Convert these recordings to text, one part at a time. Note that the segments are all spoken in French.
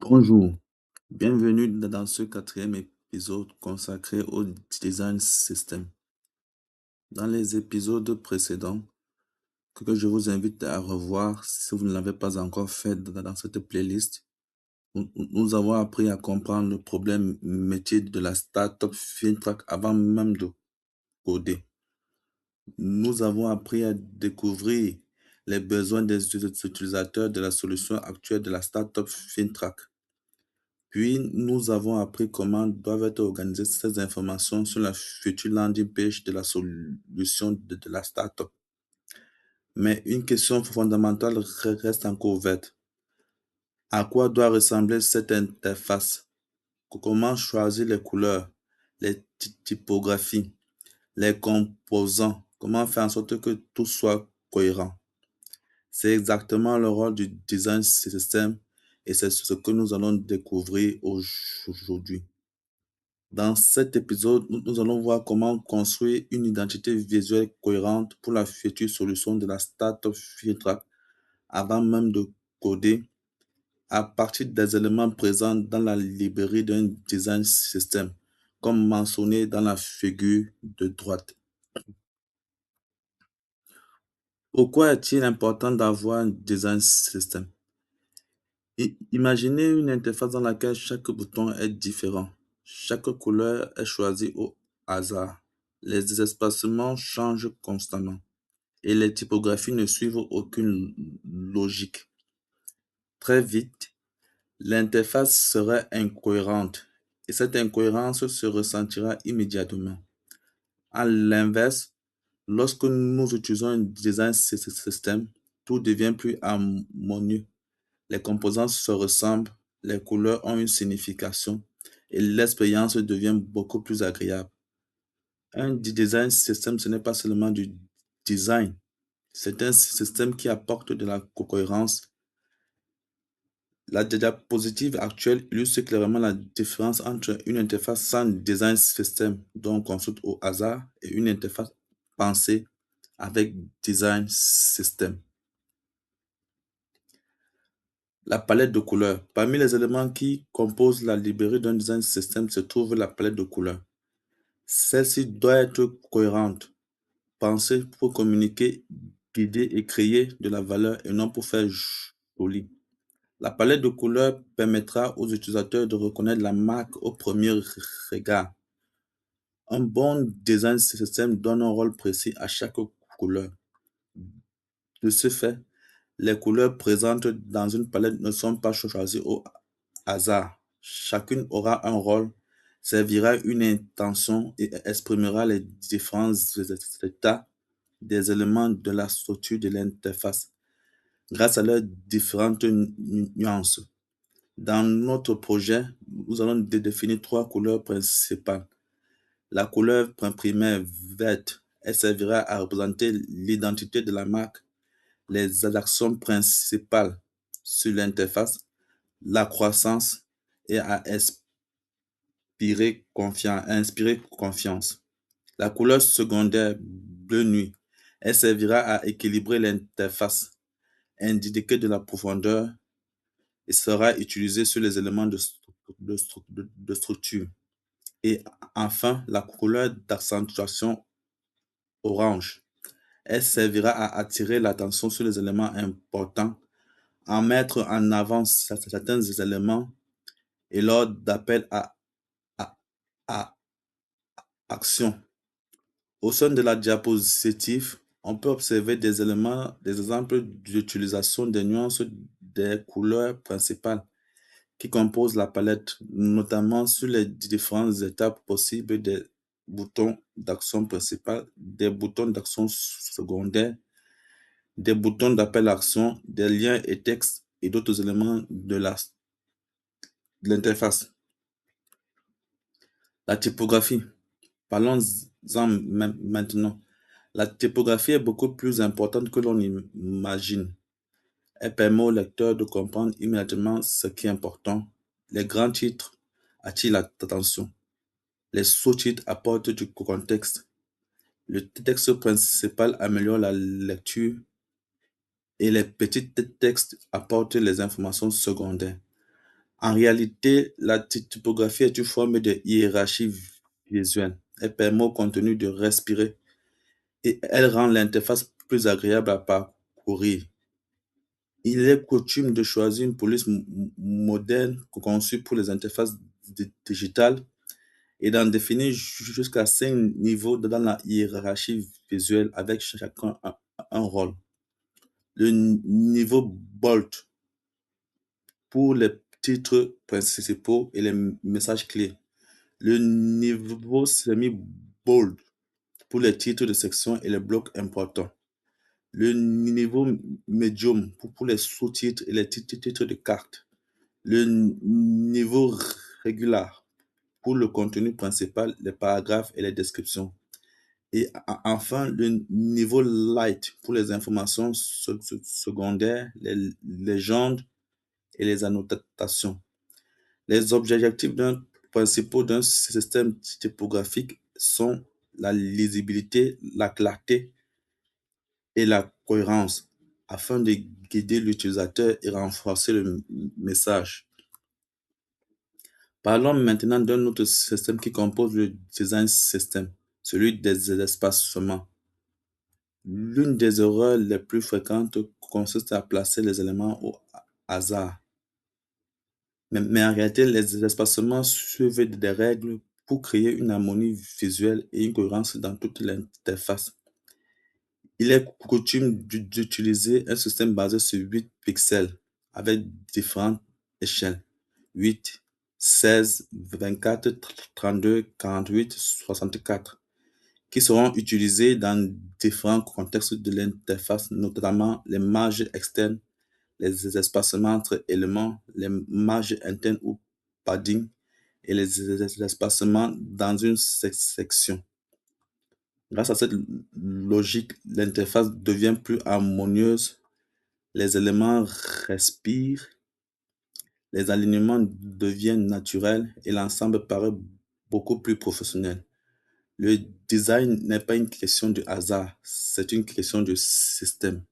Bonjour, bienvenue dans ce quatrième épisode consacré au design system. Dans les épisodes précédents, que je vous invite à revoir si vous ne l'avez pas encore fait dans cette playlist, nous avons appris à comprendre le problème métier de la startup FinTrack avant même de coder. Nous avons appris à découvrir les besoins des utilisateurs de la solution actuelle de la startup FinTrack. Puis, nous avons appris comment doivent être organisées ces informations sur la future landing page de la solution de la startup. Mais une question fondamentale reste encore ouverte. À quoi doit ressembler cette interface? Comment choisir les couleurs, les typographies, les composants? Comment faire en sorte que tout soit cohérent? C'est exactement le rôle du design system et c'est ce que nous allons découvrir aujourd'hui. Dans cet épisode, nous allons voir comment construire une identité visuelle cohérente pour la future solution de la startup FinTrack avant même de coder à partir des éléments présents dans la librairie d'un design system, comme mentionné dans la figure de droite. Pourquoi est-il important d'avoir un design system? Imaginez une interface dans laquelle chaque bouton est différent. Chaque couleur est choisie au hasard. Les espacements changent constamment et les typographies ne suivent aucune logique. Très vite, l'interface serait incohérente et cette incohérence se ressentira immédiatement. À l'inverse, lorsque nous utilisons un design system, tout devient plus harmonieux. Les composants se ressemblent, les couleurs ont une signification et l'expérience devient beaucoup plus agréable. Un design system, ce n'est pas seulement du design, c'est un système qui apporte de la cohérence. La diapositive actuelle illustre clairement la différence entre une interface sans design system, donc construite au hasard, et une interface pensée avec design system. La palette de couleurs. Parmi les éléments qui composent la librairie d'un design system se trouve la palette de couleurs. Celle-ci doit être cohérente, pensée pour communiquer, guider et créer de la valeur et non pour faire joli. La palette de couleurs permettra aux utilisateurs de reconnaître la marque au premier regard. Un bon design system donne un rôle précis à chaque couleur. De ce fait, les couleurs présentes dans une palette ne sont pas choisies au hasard. Chacune aura un rôle, servira une intention et exprimera les différents états des éléments de la structure de l'interface grâce à leurs différentes nuances. Dans notre projet, nous allons définir trois couleurs principales. La couleur primaire verte, elle servira à représenter l'identité de la marque, les actions principales sur l'interface, la croissance et à inspirer confiance. La couleur secondaire bleu nuit, elle servira à équilibrer l'interface, indiquer de la profondeur et sera utilisée sur les éléments de structure. Et enfin, la couleur d'accentuation orange, elle servira à attirer l'attention sur les éléments importants, à mettre en avant certains éléments et lors d'appel à, à action. Au sein de la diapositive, on peut observer des exemples d'utilisation des nuances des couleurs principales qui composent la palette, notamment sur les différentes étapes possibles des boutons d'action principale, des boutons d'action secondaire, des boutons d'appel à action, des liens et textes et d'autres éléments de l'interface. La typographie. Parlons-en maintenant. La typographie est beaucoup plus importante que l'on imagine. Elle permet au lecteur de comprendre immédiatement ce qui est important. Les grands titres attirent l'attention. Les sous-titres apportent du contexte. Le texte principal améliore la lecture et les petits textes apportent les informations secondaires. En réalité, la typographie est une forme de hiérarchie visuelle. Elle permet au contenu de respirer et elle rend l'interface plus agréable à parcourir. Il est coutume de choisir une police moderne conçue pour les interfaces digitales et d'en définir jusqu'à 5 niveaux dans la hiérarchie visuelle avec chacun un rôle. Le niveau bold pour les titres principaux et les messages clés. Le niveau semi-bold pour les titres de section et les blocs importants. Le niveau medium pour les sous-titres et les titres de cartes. Le niveau régular pour le contenu principal, les paragraphes et les descriptions. Et enfin, le niveau light pour les informations secondaires, les légendes et les annotations. Les objectifs principaux d'un système typographique sont la lisibilité, la clarté et la cohérence afin de guider l'utilisateur et renforcer le message. Parlons maintenant d'un autre système qui compose le design system, celui des espacements. L'une des erreurs les plus fréquentes consiste à placer les éléments au hasard. Mais en réalité, les espacements suivent des règles pour créer une harmonie visuelle et une cohérence dans toute l'interface. Il est coutume d'utiliser un système basé sur 8 pixels avec différentes échelles: 8, 16, 24, 32, 48, 64, qui seront utilisés dans différents contextes de l'interface, notamment les marges externes, les espacements entre éléments, les marges internes ou padding et les espacements dans une section. Grâce à cette logique, l'interface devient plus harmonieuse, les éléments respirent, les alignements deviennent naturels et l'ensemble paraît beaucoup plus professionnel. Le design n'est pas une question de hasard, c'est une question de système.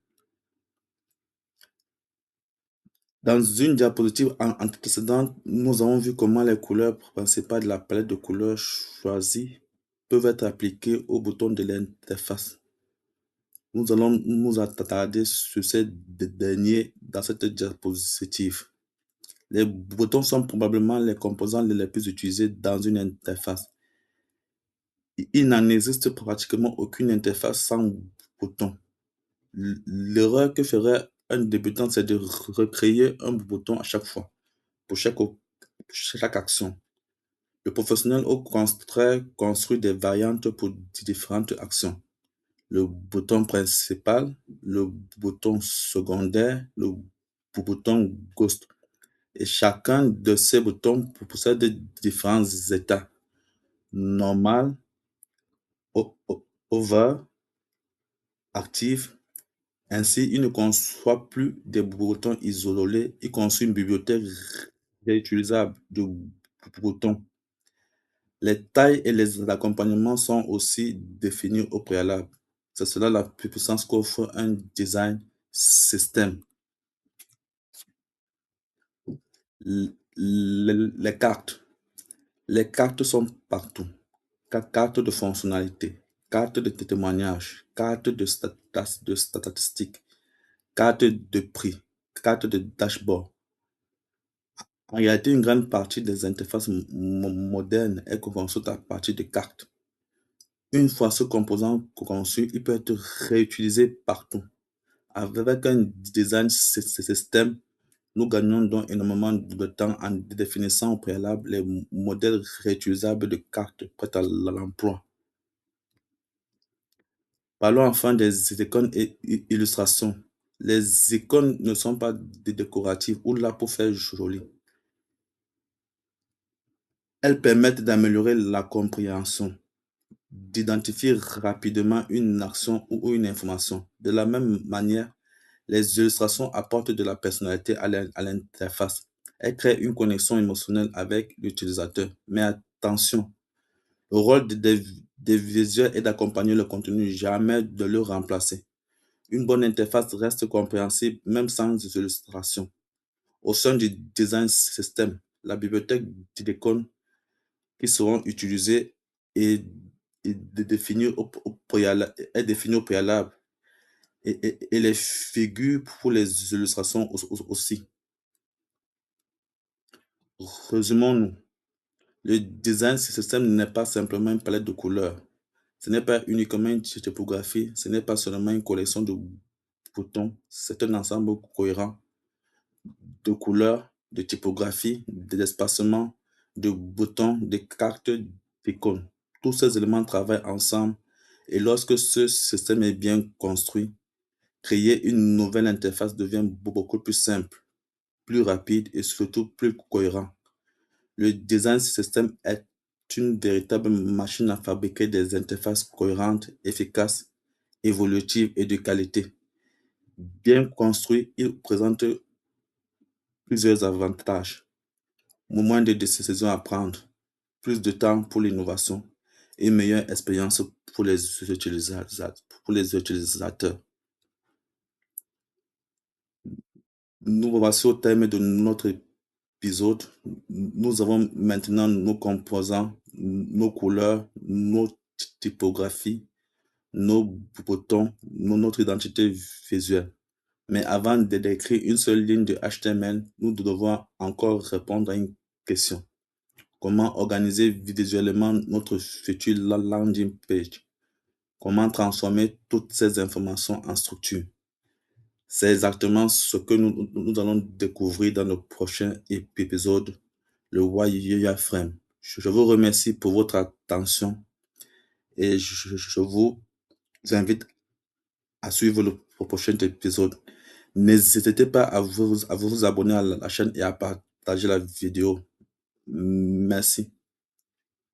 Dans une diapositive antécédente, nous avons vu comment les couleurs principales de la palette de couleurs choisies peuvent être appliquées aux boutons de l'interface. Nous allons nous attarder sur ces derniers dans cette diapositive. Les boutons sont probablement les composants les plus utilisés dans une interface. Il n'en existe pratiquement aucune interface sans bouton. L'erreur que ferait un débutant, c'est de recréer un bouton à chaque fois, pour chaque action. Le professionnel au contraire construit des variantes pour différentes actions. Le bouton principal, le bouton secondaire, le bouton ghost. Et chacun de ces boutons possède différents états: normal, over, active. Ainsi, il ne conçoit plus des boutons isolés, il conçoit une bibliothèque réutilisable de boutons. Les tailles et les accompagnements sont aussi définis au préalable. C'est cela la puissance qu'offre un design système. Les cartes. Les cartes sont partout. Cartes de fonctionnalité, cartes de témoignage, cartes de statistiques, cartes de prix, cartes de dashboard. En réalité, une grande partie des interfaces modernes est construite à partir de cartes. Une fois ce composant conçu, il peut être réutilisé partout. Avec un design système, nous gagnons donc énormément de temps en définissant au préalable les modèles réutilisables de cartes prêtes à l'emploi. Parlons enfin des icônes et illustrations. Les icônes ne sont pas décoratives ou là pour faire joli. Elles permettent d'améliorer la compréhension, d'identifier rapidement une action ou une information. De la même manière, les illustrations apportent de la personnalité à l'interface. Elles créent une connexion émotionnelle avec l'utilisateur. Mais attention, le rôle des visuels est d'accompagner le contenu, jamais de le remplacer. Une bonne interface reste compréhensible même sans illustration. Au sein du design system, la bibliothèque d'icônes qui seront utilisées est, définie est définie au préalable et les figures pour les illustrations aussi. Résumons-nous. Le design system n'est pas simplement une palette de couleurs. Ce n'est pas uniquement une typographie, ce n'est pas seulement une collection de boutons, c'est un ensemble cohérent de couleurs, de typographies, d'espacements, de boutons, de cartes, d'icônes. Tous ces éléments travaillent ensemble et lorsque ce système est bien construit, créer une nouvelle interface devient beaucoup plus simple, plus rapide et surtout plus cohérent. Le design system est une véritable machine à fabriquer des interfaces cohérentes, efficaces, évolutives et de qualité. Bien construit, il présente plusieurs avantages. Moins de décisions à prendre, plus de temps pour l'innovation et une meilleure expérience pour les utilisateurs. Nous voici au terme de notre épisode. Nous avons maintenant nos composants, nos couleurs, nos typographies, nos boutons, notre identité visuelle. Mais avant de décrire une seule ligne de HTML, nous devons encore répondre à une question. Comment organiser visuellement notre future landing page? Comment transformer toutes ces informations en structure? C'est exactement ce que nous allons découvrir dans le prochain épisode, le wireframe. Je vous remercie pour votre attention et je vous invite à suivre le prochain épisode. N'hésitez pas à vous abonner à la chaîne et à partager la vidéo. Merci.